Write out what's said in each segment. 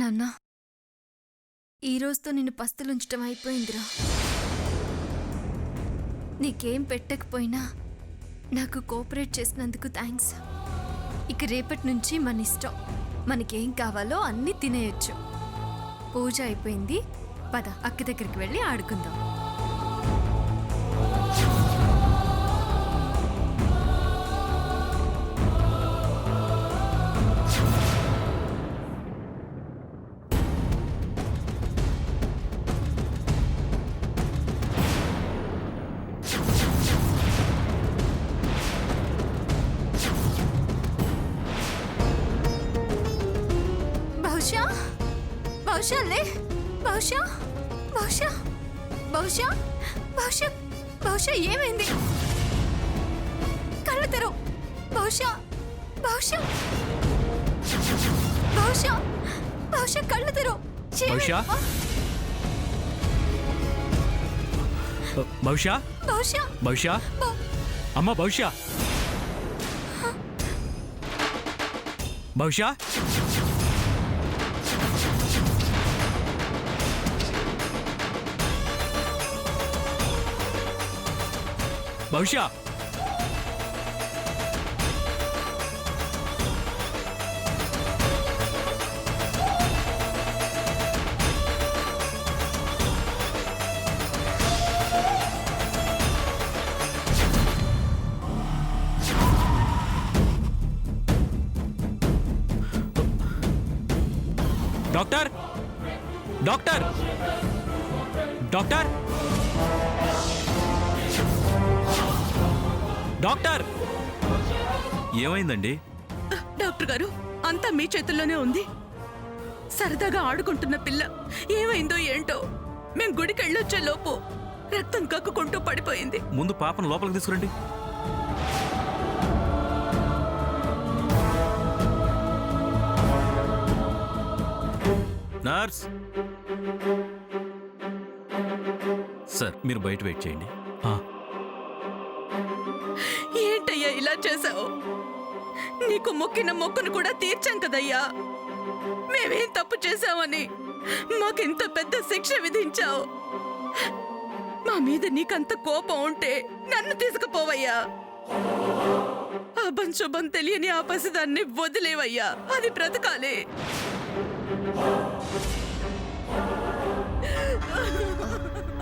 నాన్న, ఈ రోజుతో నిన్ను పస్తులుంచటం అయిపోయిందిరా. నీకేం పెట్టకపోయినా నాకు కోఆపరేట్ చేసినందుకు థ్యాంక్స్. ఇక రేపటి నుంచి మన ఇష్టం, మనకేం కావాలో అన్నీ తినేయచ్చు. పూజ అయిపోయింది, పద అక్క దగ్గరికి వెళ్ళి ఆడుకుందాం. బహుశా లే, బహుశా బహుశా బహుశా బహుశా బహుశా ఏమైంది? కళ్ళు తెరవు. బహుశా బహుశా బహుశా బహుశా కళ్ళు తెరవు. బహుశా బహుశా బహుశా బహుశా అమ్మ బహుశా బహుశా బహుశా డాక్టర్ డాక్టర్ డాక్టర్ డాక్టర్ ఏమైందండి? డాక్టర్ గారు, అంతా మీ చేతుల్లోనే ఉంది. సరదాగా ఆడుకుంటున్న పిల్ల ఏమైందో ఏంటో. మేం గుడికి వెళ్ళొచ్చే లోపు రక్తం కక్కుకుంటూ పడిపోయింది. ముందు పాపను లోపలికి తీసుకురండి. నర్స్ సార్, మీరు బయట వెయిట్ చేయండి. ఏంటయ్యా ఇలా చేశావు? నీకు మొక్కిన మొక్కును కూడా తీర్చాం కదయ్యా. మేమేం తప్పు చేశామని మాకింత పెద్ద శిక్ష విధించావు. మా మీద నీకంత కోపం ఉంటే నన్ను తీసుకుపోవయ్యా. అభం శుభం తెలియని ఆ పసిదాన్ని వదిలేవయ్యా. అది బ్రతకాలి.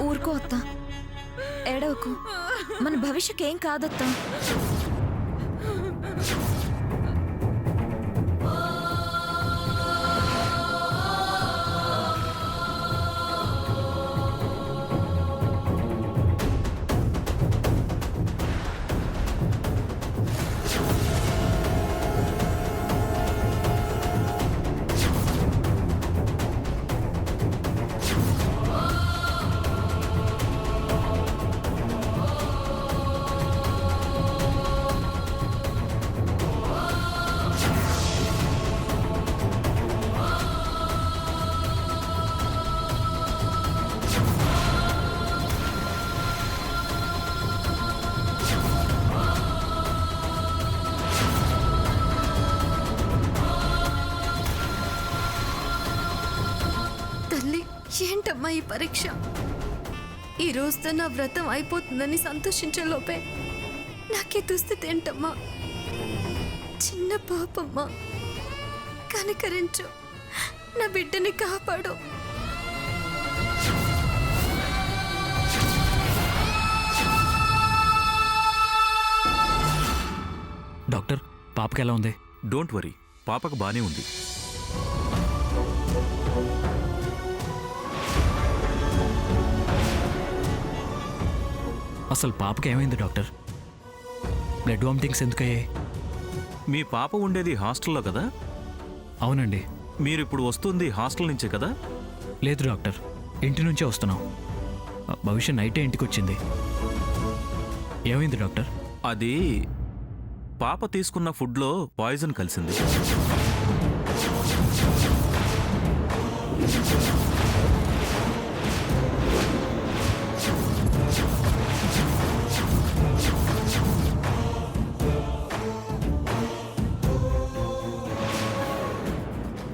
ఊరుకో అత్త, ఏడవకు. మన భవిష్యకేం కాదత్తా. ఏంటమ్మా ఈ పరీక్ష? ఈ రోజుతో నా వ్రతం అయిపోతుందని సంతోషించలోపే నాకే దుస్థితి ఏంటమ్మా? చిన్న పాపమ్మా, కనికరించు, నా బిడ్డని కాపాడు. డాక్టర్, పాపకి ఎలా ఉంది? డోంట్ వరీ, పాపకు బానే ఉంది. అసలు పాపకి ఏమైంది డాక్టర్? బ్లడ్ వామిటింగ్స్ ఎందుకయ్యాయి? మీ పాప ఉండేది హాస్టల్లో కదా? అవునండి. మీరిప్పుడు వస్తుంది హాస్టల్ నుంచే కదా? లేదు డాక్టర్, ఇంటి నుంచే వస్తున్నాం. భవిష్య నైటే ఇంటికి వచ్చింది. ఏమైంది డాక్టర్? అది పాప తీసుకున్న ఫుడ్లో పాయిజన్ కలిసింది.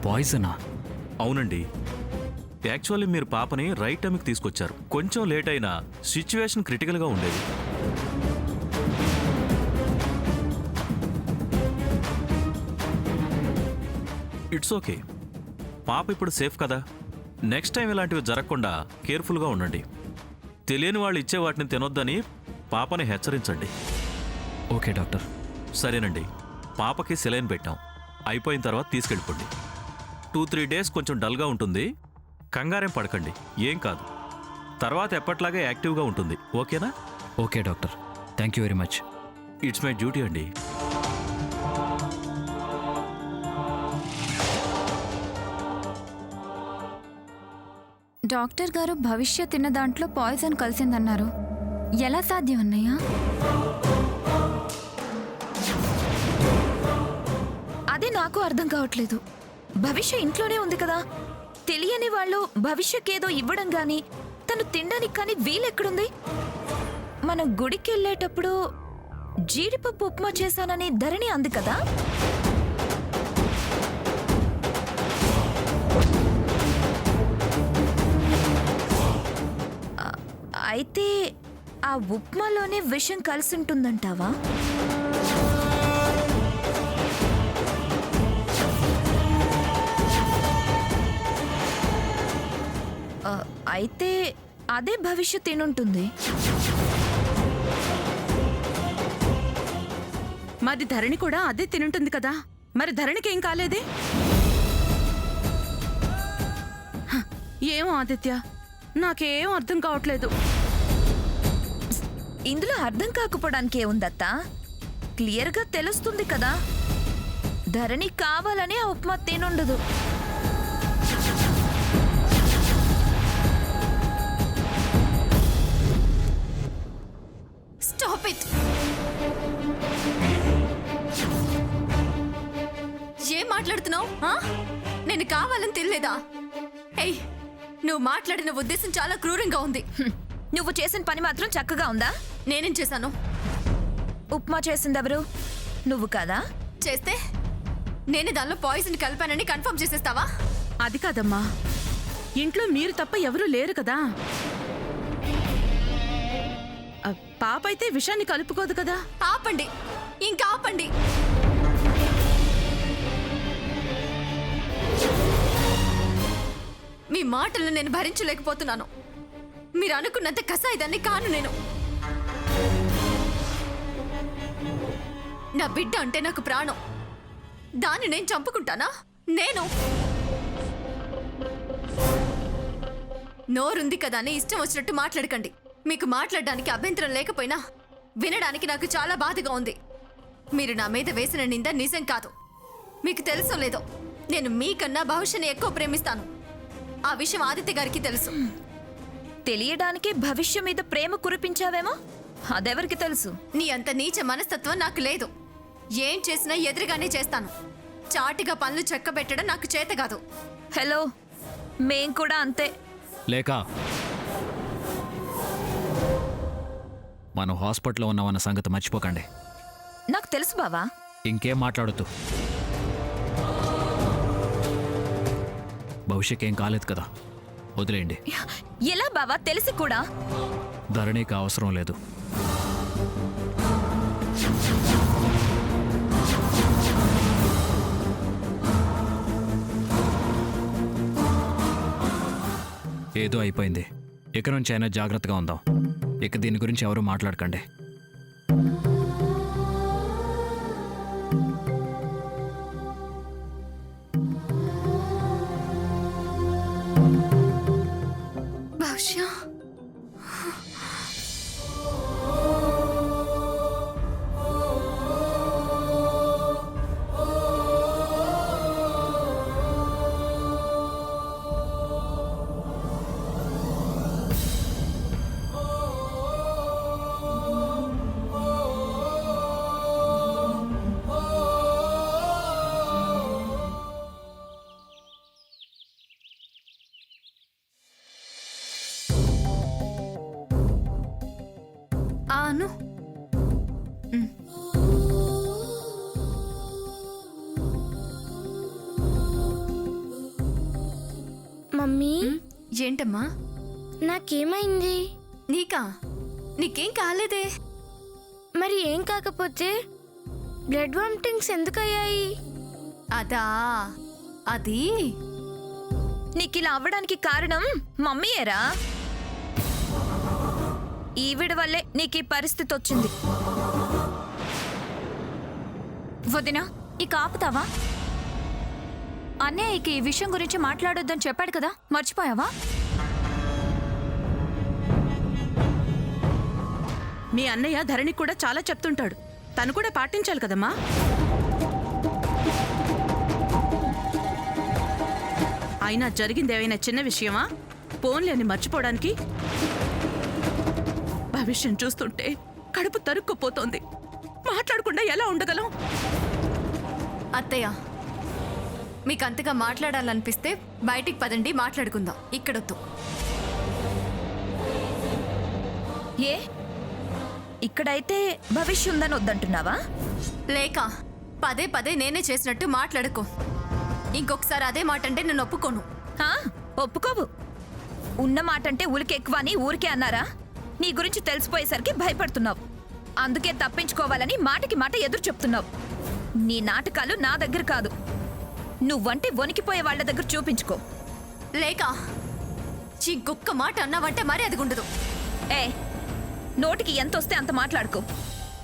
పాయిజనా? అవునండి, యాక్చువల్లీ మీరు పాపని రైట్ టైంకి తీసుకొచ్చారు. కొంచెం లేట్ అయినా సిచ్యువేషన్ క్రిటికల్గా ఉండేది. ఇట్స్ ఓకే, పాప ఇప్పుడు సేఫ్ కదా. నెక్స్ట్ టైం ఇలాంటివి జరగకుండా కేర్ఫుల్గా ఉండండి. తెలియని వాళ్ళు ఇచ్చే వాటిని తినొద్దని పాపని హెచ్చరించండి. Okay doctor. సరేనండి, పాపకి సెలైన్ పెట్టాం. అయిపోయిన తర్వాత తీసుకెళ్ళిపోండి. 2-3 డేస్ కొంచెం డల్గా ఉంటుంది, కంగారేం పడకండి, ఏం కాదు. తర్వాత ఎప్పట్లాగే యాక్టివ్గా ఉంటుంది. ఓకేనా? Okay doctor, thank you very much. It's my duty అండి. డాక్టర్ గారు భవిష్య తిన్న దాంట్లో పాయిజన్ కలిసిందన్నారు. ఎలా సాధ్యం అన్నయ్య? అదే నాకు అర్థం కావట్లేదు. భవిష్య ఇంట్లోనే ఉంది కదా, తెలియని వాళ్ళు భవిష్యకేదో ఇవ్వడం గాని తను తినడానికి కానీ వీలెక్కడుంది? మనం గుడికి వెళ్ళేటప్పుడు జీడిపప్పు ఉప్మా చేశానని ధరణి అంది కదా. అయితే ఆ ఉప్మాలోనే విషం కలిసి ఉంటుందంటావా? అయితే అదే భవిష్యత్ తినుంటుంది. మరి ధరణి కూడా అదే తినుంటుంది కదా, మరి ధరణికి ఏం కాలేదే? హ, ఏమో ఆదిత్య, నాకేం అర్థం కావట్లేదు. ఇందులో అర్థం కాకపోవడానికి ఏముందత్తా? క్లియర్గా తెలుస్తుంది కదా, ధరణి కావాలని ఆ ఉప్మా తినుండదు. Stop it! ఏం మాట్లాడుతున్నావు? నేను కావాలని తినలేదా? ఏయ్, నువ్వు మాట్లాడిన ఉద్దేశం చాలా క్రూరంగా ఉంది. నువ్వు చేసిన పని మాత్రం చక్కగా ఉందా? నేనేం చేశాను? ఉప్మా చేసిందెవరు? నువ్వు కదా? చేస్తే నేనే దానిలో పాయిజన్ కలిపానని కన్ఫర్మ్ చేసేస్తావా? అది కాదమ్మా, ఇంట్లో మీరు తప్ప ఎవరూ లేరు కదా. పాప అయితే విషాన్ని కలుపుకోదు కదా. ఆపండి, ఇంకా ఆపండి. మీ మాటలను నేను భరించలేకపోతున్నాను. మీరు అనుకున్నంత కసాయిదాన్ని కాను నేను. నా బిడ్డ అంటే నాకు ప్రాణం, దాన్ని నేను చంపుకుంటానా? నేను నోరుంది కదా అని ఇష్టం వచ్చినట్టు మాట్లాడకండి. మీకు మాట్లాడడానికి అభ్యంతరం లేకపోయినా వినడానికి నాకు చాలా బాధగా ఉంది. మీరు నా మీద వేసిన నింద నిజం కాదు. మీకు తెలుసో లేదో, నేను మీకన్నా భవిష్యని ఎక్కువ ప్రేమిస్తాను. ఆ విషయం ఆదిత్య గారికి తెలుసు. తెలియడానికి భవిష్య మీద ప్రేమ కురిపించావేమో, అదెవరికి తెలుసు? నీ అంత నీచ మనస్తత్వం నాకు లేదు. ఏం చేసినా ఎదురుగానే చేస్తాను. చాటుగా పనులు చెక్కబెట్టడం నాకు చేత కాదు. హలో, మేం కూడా అంతే. లేక మనం హాస్పిటల్లో ఉన్నామన్న సంగతి మర్చిపోకండి. నాకు తెలుసు బావా. ఇంకేం మాట్లాడుతూ భవిష్యకేం కాలేదు కదా, వదిలేయండి. ఎలా బావా తెలిసి కూడా? ధరణికి అవసరం లేదు. ఏదో అయిపోయింది, ఇక నుంచి అయినా జాగ్రత్తగా ఉందాం. ఇక దీని గురించి ఎవరు మాట్లాడకండి. భవిష్య, ఆను. మమ్మీ ఏంటమ్మా? నాకేమైంది? నీకేం కాలేదే. మరి ఏం కాకపోతే బ్లడ్ వామిటింగ్స్ ఎందుకయ్యాయి? అదా, అది నీకిలా అవ్వడానికి కారణం మమ్మీయేరా. ఈవిడ వల్లే నీకు ఈ పరిస్థితి వచ్చింది. వదినా, ఇక ఆపుతావా? అన్నయ్య ఇక ఈ విషయం గురించి మాట్లాడొద్దని చెప్పాడు కదా, మర్చిపోయావా? మీ అన్నయ్య ధరణి కూడా చాలా చెప్తుంటాడు, తను కూడా పాటించాలి కదమ్మా. అయినా జరిగిందేవైనా చిన్న విషయమా? పోన్లేని మర్చిపోవడానికి. భవిష్యం చూస్తుంటే కడుపు తరుక్కుపోతోంది. మాట్లాడకుండా ఎలా ఉండగలం? అత్తయ్య, మీకు అంతగా మాట్లాడాలనిపిస్తే బయటికి పదండి, మాట్లాడుకుందాం. ఇక్కడొద్దు. ఏ ఇక్కడైతే భవిష్యం ఉందని వద్దంటున్నావా? లేక పదే పదే నేనే చేసినట్టు మాట్లాడుకో. ఇంకొకసారి అదే మాట అంటే నేను ఒప్పుకోను. ఒప్పుకోవు. ఉన్న మాట అంటే ఉలికి ఎక్కువ అని ఊరికే అన్నారా? నీ గురించి తెలిసిపోయేసరికి భయపడుతున్నావు. అందుకే తప్పించుకోవాలని మాటకి మాట ఎదురు చెప్తున్నావు. నీ నాటకాలు నా దగ్గర కాదు, నువ్వంటే వణికిపోయే వాళ్ళ దగ్గర చూపించుకో. లేక ఇంకొక్క మాట అన్నావంటే మరి అది ఉండదు. నోటికి ఎంత వస్తే అంత మాట్లాడుకో.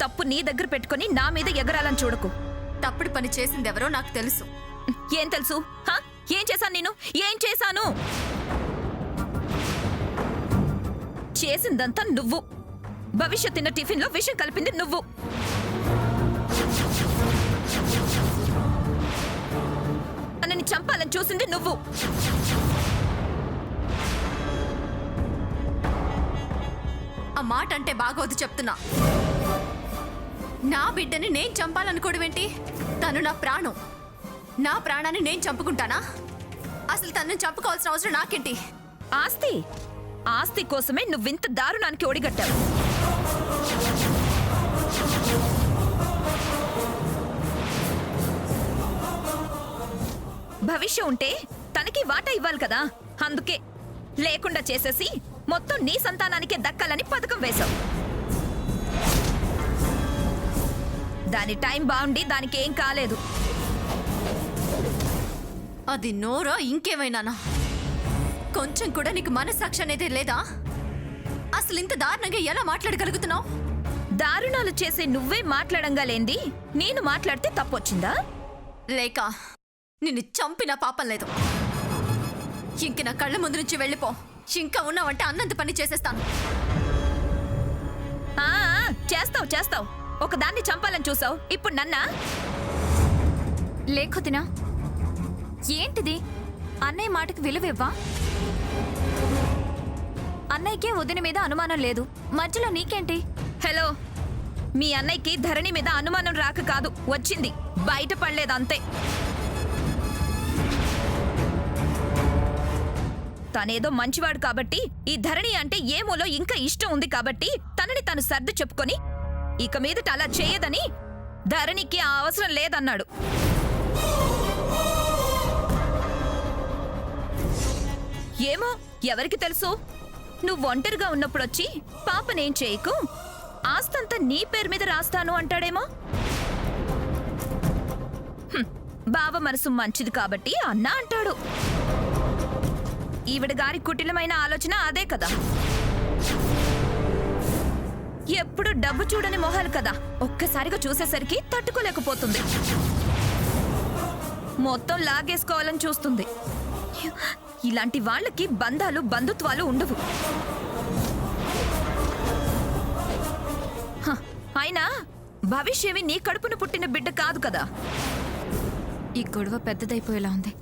తప్పు నీ దగ్గర పెట్టుకుని నా మీద ఎగరాలని చూడకు. తప్పుడు పని చేసిందెవరో నాకు తెలుసు. ఏం తెలుసు? ఏం చేశాను నేను? ఏం చేశాను? చేసిందంతా నువ్వు. భవిష్యత్ తిన్న టిఫిన్లో విషం కలిపింది నువ్వు. నన్ను చంపాలని చూసింది నువ్వు. ఆ మాట అంటే బాగోదు చెప్తున్నా. నా బిడ్డని నేను చంపాలనుకోవడమేంటి? తను నా ప్రాణం. నా ప్రాణాన్ని నేను చంపుకుంటానా? అసలు తనని చంపుకోవాల్సిన అవసరం నాకేంటి? ఆస్తి ఆస్తి కోసమే నువ్వింత దారుణానికి ఒడిగట్టావు. భవిష్యం ఉంటే తనకి వాటా ఇవ్వాలి కదా, అందుకే లేకుండా చేసేసి మొత్తం నీ సంతానానికే దక్కాలని పథకం వేశావు. దాని టైం బాగుండి దానికి ఏం కాలేదు. అది నోరా ఇంకేమైనానా? కొంచెం కూడా నీకు మనస్సాక్షి అనేది లేదా? అసలు ఇంత దారుణంగా ఎలా మాట్లాడగలుగుతున్నావు? దారుణాలు చేసే నువ్వే మాట్లాడంగా లేంది నేను మాట్లాడితే తప్పొచ్చిందా? లేక నిన్ను చంపిన పాపం లేదు. ఇంక నా కళ్ళ ముందు నుంచి వెళ్ళిపో. ఇంకా ఉన్నావంటే అన్నంత పని చేసేస్తాను. చేస్తావు చేస్తావు. ఒకదాన్ని చంపాలని చూసావు, ఇప్పుడు నన్నా? లేఖొదినా, ఏంటిది? అన్నయ్య మాటకి విలువివ్వా? అన్నయ్యకే వదిన మీద అనుమానం లేదు, మధ్యలో నీకేంటి? హలో, మీ అన్నయ్యకి ధరణి మీద అనుమానం రాక కాదు, వచ్చింది. బయటపడలేదు అంతే. తనేదో మంచివాడు కాబట్టి, ఈ ధరణి అంటే ఏమోలో ఇంకా ఇష్టం ఉంది కాబట్టి తనని తను సర్ది చెప్పుకొని ఇక మీదట అలా చేయదని ధరణికి ఆ అవసరం లేదన్నాడు. ఏమో, ఎవరికి తెలుసు? నువ్వు ఒంటరిగా ఉన్నప్పుడొచ్చి పాపనేం చేయకు, ఆస్తంతా నీ పేరు మీద రాస్తాను అంటాడేమో. బావ మనసు మంచిది కాబట్టి అన్నా అంటాడు. ఈవిడ గారి కుటిలమైన ఆలోచన అదే కదా. ఎప్పుడు డబ్బు చూడని మొహాలు కదా, ఒక్కసారిగా చూసేసరికి తట్టుకోలేకపోతుంది. మొత్తం లాగేసుకోవాలని చూస్తుంది. ఇలాంటి వాళ్ళకి బంధాలు బంధుత్వాలు ఉండవు. అయినా భవిష్యవి నీ కడుపున పుట్టిన బిడ్డ కాదు కదా. ఈ గొడవ పెద్దదైపోయేలా ఉంది.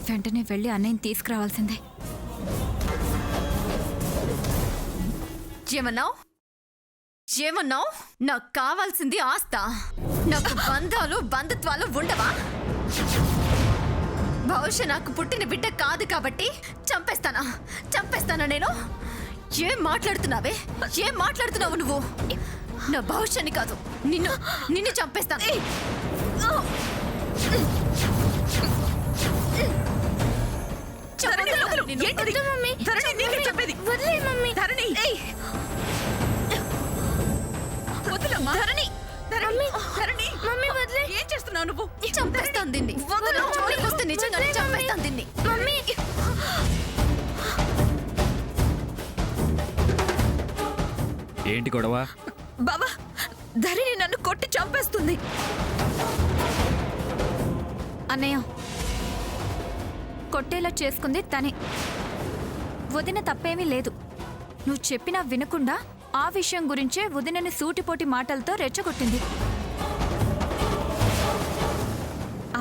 వెంటనే వెళ్ళి అన్నయ్యని తీసుకురావాల్సిందే. ఏమన్నావు? నాకు కావాల్సింది ఆస్తా, నాకు బంధాలు బంధుత్వాలు ఉండవా? భవిష్య నాకు పుట్టిన బిడ్డ కాదు కాబట్టి చంపేస్తానా నేను? ఏం మాట్లాడుతున్నావే? ఏం మాట్లాడుతున్నావు నువ్వు? నా భవిష్యని కాదు, నిన్ను చంపేస్తాను. ధరణి, వదలు. ఏంటిది? వద్దు మమ్మీ. ధరణి, నీకే చెప్పేది. వదిలే మమ్మీ. ధరణి, వదలమ్మా. ధరణి, మమ్మీ. ధరణి, మమ్మీ వదిలే. ఏం చేస్తున్నావు నువ్వు? చంపేస్తాను దీన్ని. జోలికి వస్తే నిజంగానే చంపేస్తాను దీన్ని. మమ్మీ ఏంటి గొడవ? బావా ధరణి నన్ను కొట్టి చంపేస్తుంది. అన్నయ్య కొట్టేలా చేసుకుంది తనే. వదిన తప్పేమీ లేదు. నువ్వు చెప్పినా వినకుండా ఆ విషయం గురించే వదినని సూటిపోటి మాటలతో రెచ్చగొట్టింది.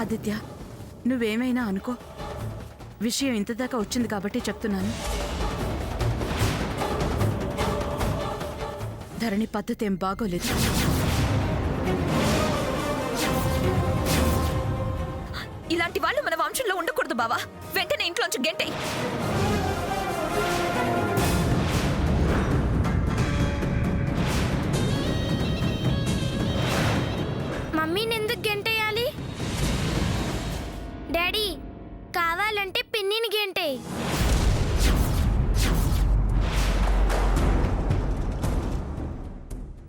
ఆదిత్య, నువ్వేమైనా అనుకో, విషయం ఇంతదాకా వచ్చింది కాబట్టి చెప్తున్నాను. ధరణి పద్ధతి ఏం బాగోలేదు. ఇలాంటి వాళ్ళు మన వంశంలో ఉండకూడదు బావా. వెంటనే ఇంట్లోంచి గెంటై. మమ్మీని ఎందుకు గెంటేయాలి? డాడీ కావాలంటే పిన్నిని గెంటేయ్.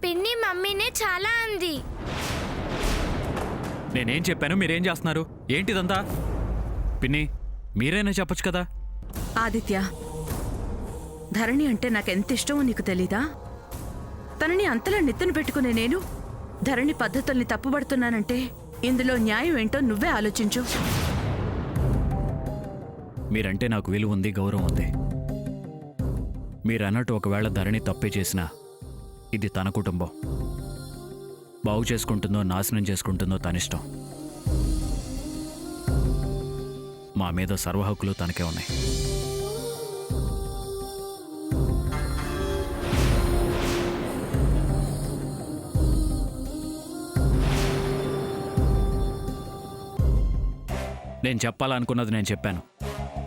పిన్ని మమ్మీనే చాలా అంది. నేనేం చెప్పాను, మీరేం చేస్తున్నారు? ఏంటిదంతా? పిన్ని మీరైనా చెప్పొచ్చు కదా. ఆదిత్య, ధరణి అంటే నాకెంత ఇష్టమో నీకు తెలీదా? తనని అంతలా నెత్తిన పెట్టుకునే నేను ధరణి పద్ధతుల్ని తప్పుపడుతున్నానంటే ఇందులో న్యాయం ఏంటో నువ్వే ఆలోచించు. మీరంటే నాకు విలువ ఉంది, గౌరవం ఉంది. మీరన్నట్టు ఒకవేళ ధరణి తప్పే చేసినా ఇది తన కుటుంబం. బాగు చేసుకుంటుందో నాశనం చేసుకుంటుందో తనిష్టం. మా మీద సర్వ హక్కులు తనకే ఉన్నాయి. నేను చెప్పాలనుకున్నది నేను చెప్పాను.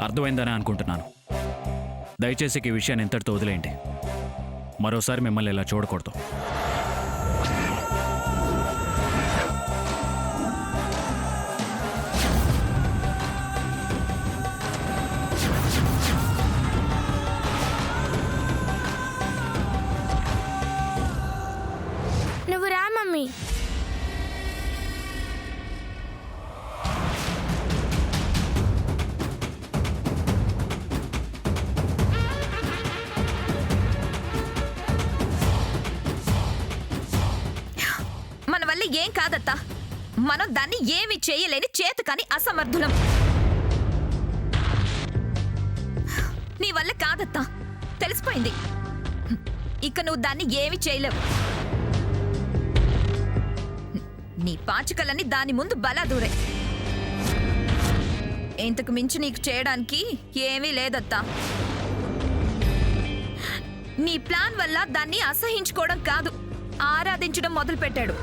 అర్థమైందని అనుకుంటున్నాను. దయచేసి ఈ విషయాన్ని ఇంతటితో వదిలేయండి. మరోసారి మిమ్మల్ని ఇలా చూడకూడదు. నువ్వు రా మమ్మీ. మన వల్ల ఏం కాదత్తా. మనం దాన్ని ఏమి చేయలేని చేతకాని అసమర్థులం. నీ వల్ల కాదత్తా, తెలిసిపోయింది. ఇక నువ్వు దాన్ని ఏమి చేయలేవు. నీ పాచికలన్నీ దాని ముందు బలాదూరే. ఇంతకు మించి నీకు చేయడానికి ఏమీ లేదత్తా. నీ ప్లాన్ వల్ల దాన్ని అసహించుకోవడం కాదు, ఆరాధించడం మొదలుపెట్టాడు.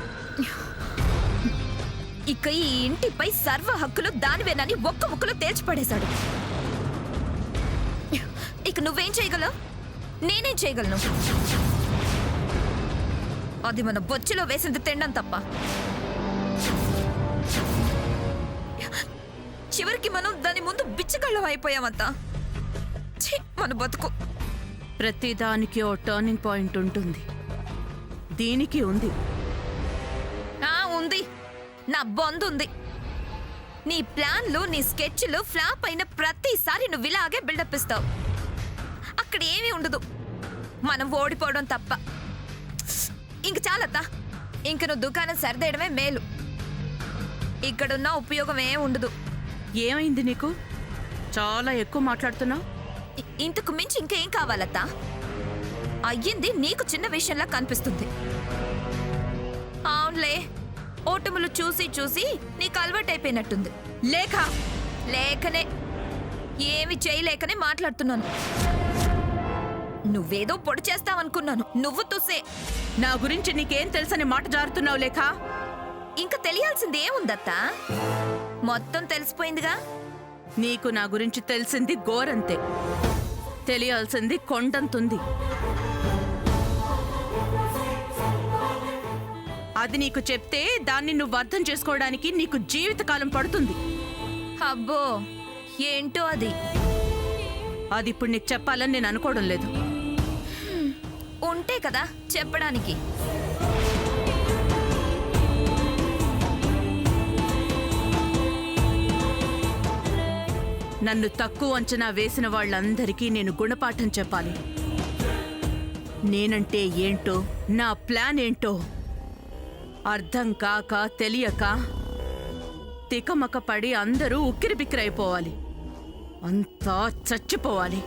ఇక ఈ ఇంటిపై సర్వ హక్కులు దానివేనని ఒక్క ముక్కలో తేల్చిపడేశాడు. ఇక నువ్వేం చేయగలవు? నేనేం చేయగలను? అది మన బొచ్చులో వేసింది తినడం తప్ప. చివరికి మనం దాని ముందు బిచ్చగళ్ళం అయిపోయామంతా. ఛీ, మన బతుకు. ప్రతిదానికి ఓ టర్నింగ్ పాయింట్ ఉంటుంది. దీనికి ఉంది. ఉంది. నా బొందుంది. నీ ప్లాన్లు, నీ స్కెచ్లు ఫ్లాప్ అయిన ప్రతిసారి నువ్వు ఇలాగే బిల్డప్ ఇస్తావు. అక్కడ ఏమీ ఉండదు, మనం ఓడిపోవడం తప్ప. ఇంక చాలత్తా. ఇంక నువ్వు దుకాణం సరిదేయడమే మేలు. ఇక్కడున్న ఉపయోగం ఏం ఉండదు. ఏమైంది నీకు? చాలా ఎక్కువ మాట్లాడుతున్నావు. ఇంతకు మించి ఇంకేం కావాలత్తా? అయ్యింది నీకు చిన్న విషయంలా కనిపిస్తుంది. అవునులే, ఓటములు చూసి చూసి నీకు అలవాటైపోయినట్టుంది. లేకనే ఏమి చేయలేకనే మాట్లాడుతున్నాను. నువ్వేదో పొడి చేస్తావనుకున్నాను. నువ్వు తుసే. నా గురించి నీకేం తెలుసని మాట జారుతున్నావు లేఖ. ఇంకా తెలియాల్సింది ఏముందత్తా? మొత్తం తెలిసిపోయిందిగా. నీకు నా గురించి తెలిసింది గోరంతే, తెలియాల్సింది కొండంతుంది. అది నీకు చెప్తే దాన్ని నువ్వు అర్థం చేసుకోవడానికి నీకు జీవితకాలం పడుతుంది. అబ్బో ఏంటో అది. అది ఇప్పుడు నీకు చెప్పాలని నేను అనుకోవడం లేదు. ఉంటే కదా చెప్పడానికి. నన్ను తక్కువ అంచనా వేసిన వాళ్ళందరికీ నేను గుణపాఠం చెప్పాలి. నేనంటే ఏంటో, నా ప్లాన్ ఏంటో అర్థం కాక తెలియక తికమక పడి అందరూ ఉక్కిరిబిక్కిరైపోవాలి. అంతా చచ్చిపోవాలి.